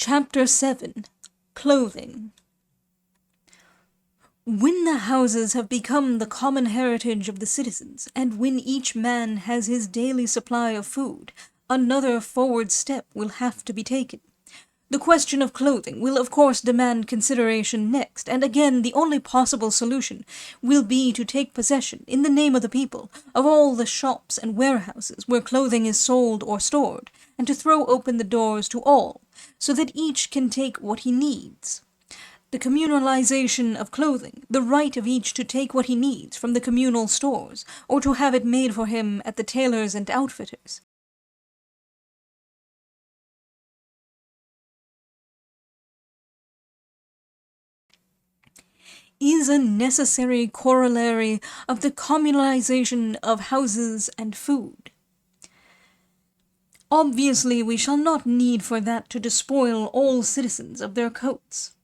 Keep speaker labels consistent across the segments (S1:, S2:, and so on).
S1: Chapter 7. Clothing. When the houses have become the common heritage of the citizens, and when each man has his daily supply of food, another forward step will have to be taken. The question of clothing will of course demand consideration next, and again the only possible solution will be to take possession, in the name of the people, of all the shops and warehouses where clothing is sold or stored, and to throw open the doors to all, so that each can take what he needs. The communalization of clothing, the right of each to take what he needs from the communal stores, or to have it made for him at the tailors and outfitters, is a necessary corollary of the communalization of houses and food. Obviously, we shall not need for that to despoil all citizens of their coats,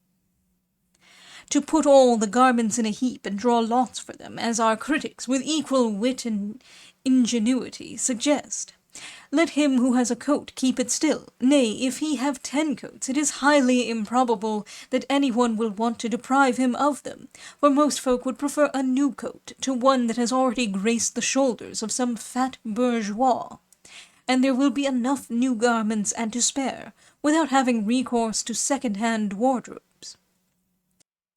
S1: to put all the garments in a heap and draw lots for them, as our critics, with equal wit and ingenuity, suggest. Let him who has a coat keep it still. Nay, if he have 10 coats, it is highly improbable that anyone will want to deprive him of them, for most folk would prefer a new coat to one that has already graced the shoulders of some fat bourgeois, and there will be enough new garments and to spare, without having recourse to second-hand wardrobes.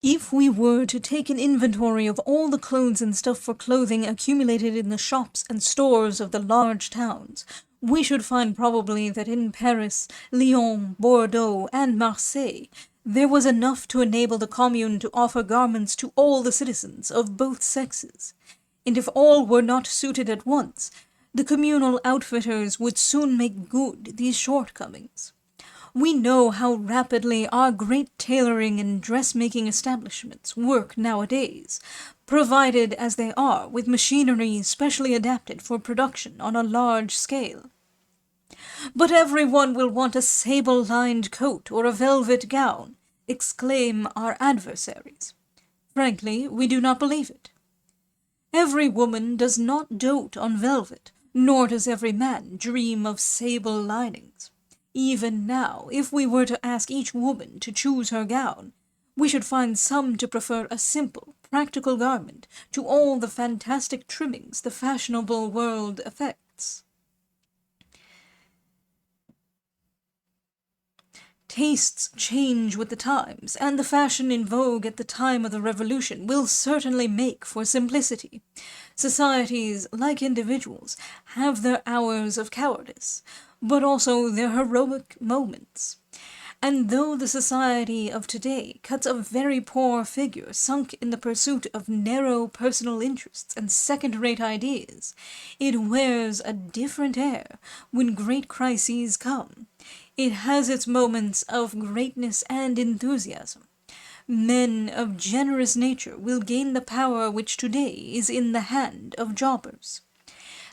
S1: If we were to take an inventory of all the clothes and stuff for clothing accumulated in the shops and stores of the large towns, we should find probably that in Paris, Lyon, Bordeaux, and Marseille, there was enough to enable the commune to offer garments to all the citizens of both sexes. And if all were not suited at once, the communal outfitters would soon make good these shortcomings. We know how rapidly our great tailoring and dressmaking establishments work nowadays, provided as they are with machinery specially adapted for production on a large scale. But everyone will want a sable-lined coat or a velvet gown, exclaim our adversaries. Frankly, we do not believe it. Every woman does not dote on velvet, nor does every man dream of sable linings. Even now, if we were to ask each woman to choose her gown, we should find some to prefer a simple, practical garment to all the fantastic trimmings the fashionable world affects. Tastes change with the times, and the fashion in vogue at the time of the Revolution will certainly make for simplicity. Societies, like individuals, have their hours of cowardice, but also their heroic moments. And though the society of today cuts a very poor figure sunk in the pursuit of narrow personal interests and second-rate ideas, it wears a different air when great crises come. It has its moments of greatness and enthusiasm. Men of generous nature will gain the power which today is in the hand of jobbers.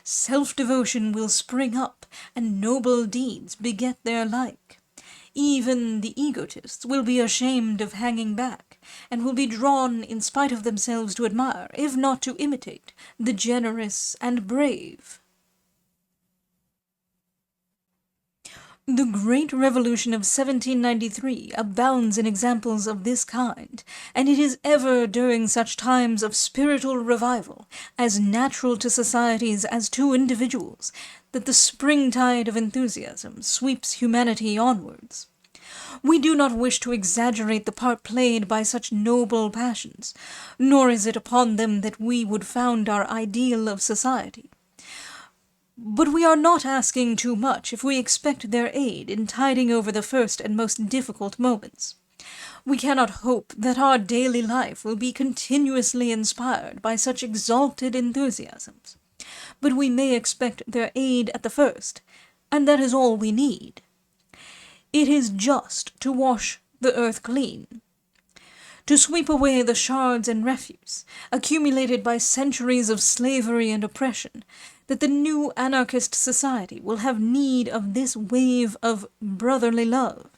S1: Self-devotion will spring up, and noble deeds beget their like. Even the egotists will be ashamed of hanging back, and will be drawn in spite of themselves to admire, if not to imitate, the generous and brave. The great revolution of 1793 abounds in examples of this kind, and it is ever during such times of spiritual revival, as natural to societies as to individuals, that the springtide of enthusiasm sweeps humanity onwards. We do not wish to exaggerate the part played by such noble passions, nor is it upon them that we would found our ideal of society. But we are not asking too much if we expect their aid in tiding over the first and most difficult moments. We cannot hope that our daily life will be continuously inspired by such exalted enthusiasms, but we may expect their aid at the first, and that is all we need. It is just to wash the earth clean, to sweep away the shards and refuse, accumulated by centuries of slavery and oppression, that the new anarchist society will have need of this wave of brotherly love.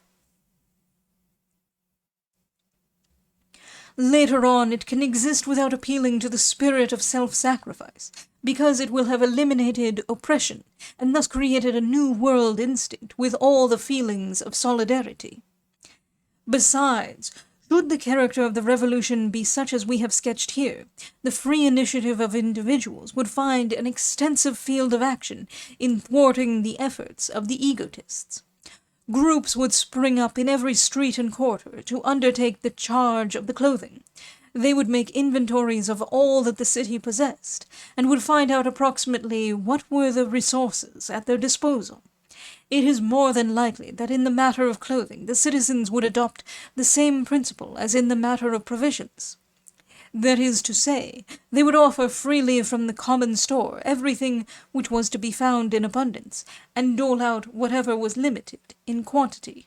S1: Later on, it can exist without appealing to the spirit of self-sacrifice, because it will have eliminated oppression, and thus created a new world instinct with all the feelings of solidarity. Besides, should the character of the revolution be such as we have sketched here, the free initiative of individuals would find an extensive field of action in thwarting the efforts of the egotists. Groups would spring up in every street and quarter to undertake the charge of the clothing. They would make inventories of all that the city possessed, and would find out approximately what were the resources at their disposal. It is more than likely that in the matter of clothing the citizens would adopt the same principle as in the matter of provisions. That is to say, they would offer freely from the common store everything which was to be found in abundance, and dole out whatever was limited in quantity.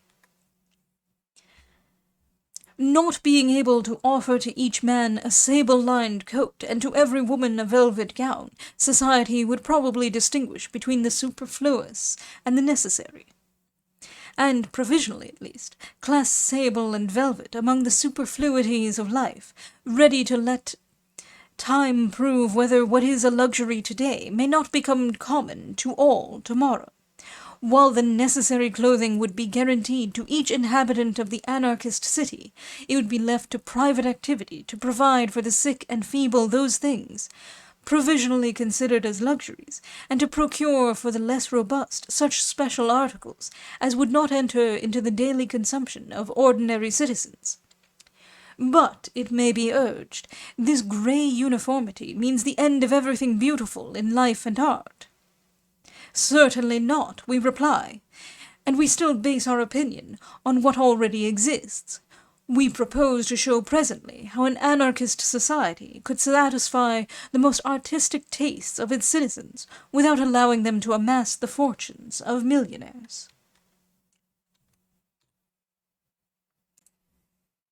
S1: Not being able to offer to each man a sable-lined coat and to every woman a velvet gown, society would probably distinguish between the superfluous and the necessary, and, provisionally at least, class sable and velvet among the superfluities of life, ready to let time prove whether what is a luxury today may not become common to all tomorrow, while the necessary clothing would be guaranteed to each inhabitant of the anarchist city. It would be left to private activity to provide for the sick and feeble those things, provisionally considered as luxuries, and to procure for the less robust such special articles as would not enter into the daily consumption of ordinary citizens. But, it may be urged, this grey uniformity means the end of everything beautiful in life and art. Certainly not, we reply, and we still base our opinion on what already exists. We propose to show presently how an anarchist society could satisfy the most artistic tastes of its citizens without allowing them to amass the fortunes of millionaires.